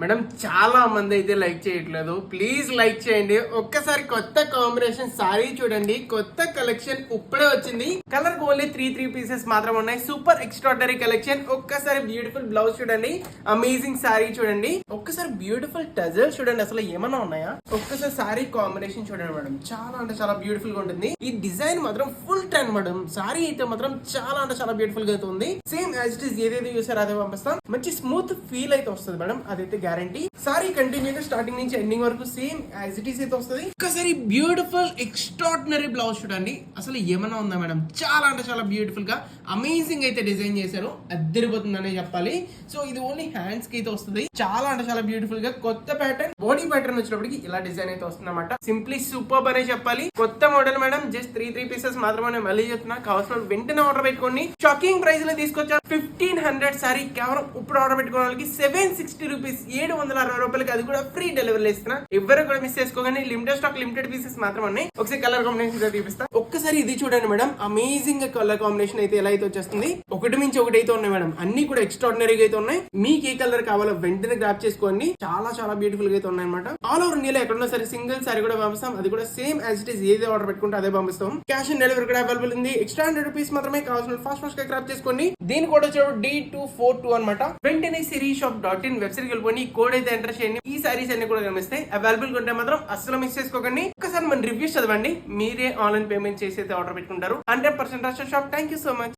Madam చాలా మంది అయితే లైక్ చేయట్లేదు, ప్లీజ్ లైక్ చేయండి. ఒక్కసారి కొత్త కాంబినేషన్ సారీ చూడండి, కొత్త కలెక్షన్ ఇప్పుడే వచ్చింది. కలర్ ఓన్లీ త్రీ పీసెస్ మాత్రం ఉన్నాయి. Super extraordinary collection. ఒక్కసారి బ్యూటిఫుల్ బ్లౌజ్ చూడండి, అమేజింగ్ సారీ చూడండి, ఒక్కసారి బ్యూటిఫుల్ టజల్ చూడండి, అసలు ఏమన్నా ఉన్నాయా? ఒక్కసారి సారీ కాంబినేషన్ చూడండి మేడం, చాలా అంటే చాలా బ్యూటిఫుల్ గా ఉంటుంది. ఈ డిజైన్ మాత్రం ఫుల్ టెన్ మేడం. సారీ అయితే మాత్రం చాలా అంటే చాలా బ్యూటిఫుల్ గా అయితే ఉంది. సేమ్ యాజ్ ఇట్ ఈస్ ఏదైతే చూసారో అదే పంపిస్తాం. మంచి స్మూత్ ఫీల్ అయితే వస్తుంది మేడం, అదైతే గ్యారంటీ. సారీ కంటిన్యూగా స్టార్టింగ్ నుంచి ఎండింగ్ వరకు సేమ్ యాజ్ ఇట్ ఈస్ అయితే వస్తుంది. ఒక్కసారి బ్యూటిఫుల్ ఎక్స్ట్రాడినరీ బ్లౌజ్ చూడండి, అసలు ఏమన్నా ఉందా మేడం? చాలా అంటే చాలా బ్యూటిఫుల్ గా అమేజింగ్ అయితే డిజైన్ చేశారు, అద్దరిపోతుందనే చెప్పాలి. సో ఇది ఓన్లీ హ్యాండ్స్ కి అయితే వస్తుంది. చాలా అంటే చాలా బ్యూటిఫుల్ గా కొత్త ప్యాటర్న్, బాడీ ప్యాటర్న్ వచ్చినప్పటికి ఇలా డిజైన్ అయితే వస్తుంది అనమాట. సింప్లీ సూపర్ అనే చెప్పాలి. కొత్త model madam, just three pieces మాత్రమే. మళ్ళీ చెప్తున్నా, కావాల్సిన వెంటనే ఆర్డర్ పెట్టుకోండి. షాకింగ్ ప్రైస్ లో తీసుకొచ్చా 1500 సారీ కేవలం ఇప్పుడు ఆర్డర్ పెట్టుకోవడానికి 760 రూపీస్, 760 రూపాయలకి, అది కూడా ఫ్రీ డెలివరీ ఇస్తున్నా. ఎవరు కూడా మిస్ చేసుకోగానే. లిమిటెడ్ స్టాక్, లిమిటెడ్ పీసెస్ మాత్రం ఉన్నాయి. ఒకసారి కలర్ కాంబినేషన్ చూపిస్తా. ఒక్కసారి ఇది చూడండి మేడం, అమేజింగ్ కలర్ కాంబినేషన్ అయితే ఎలా అయితే వచ్చేస్తుంది. ఒకటి మించి ఒకటి అయితే ఉన్నాయి మేడం, అన్ని కూడా ఎక్స్ట్రాడినరీగా అయితే ఉన్నాయి. మీకు ఏ కలర్ కావాలో వెంటనే గ్రాప్ చేసుకోండి. చాలా చాలా బ్యూటిఫుల్ గా అయితే ఉన్నాయి అనమాట. ఆల్ ఓవర్ ఇండియాలో ఎక్కడున్నా సరే సింగిల్ సారీ కూడా పంపిస్తాం, అది కూడా సేమ్ యాజ్ ఇట్ ఈస్ ఏది ఆర్డర్ పెట్టుకుంటే అదే పంపిస్తాం. క్యాష్ ఆన్ డెలివరీ కూడా అవైలబుల్ ఉంది. ఎక్స్ట్రా 100 రూపీస్ మాత్రమే. కావాల్సిన ఫాస్ట్ గా గ్రాప్ చేసుకోండి. దీని కోడ్ వచ్చాడు D242 అనమాట. వెంటనే sirisshop.in వెబ్సైట్ వెళ్ళిపోయి ఈ కోడ్ అయితే ఎంటర్ చేయండి. ఈ సారీస్ అన్ని కూడా కనిపిస్తాయి. అవైలబుల్ ఉంటే మాత్రం అస్సలు మిస్ చేసుకోకండి. ఒకసారి మన రివ్యూస్ చదవండి, మీరే ఆన్లైన్ పేమెంట్ చేసి అయితే ఆర్డర్ పెట్టుకుంటారు. 100% trusted shop. Thank you so much.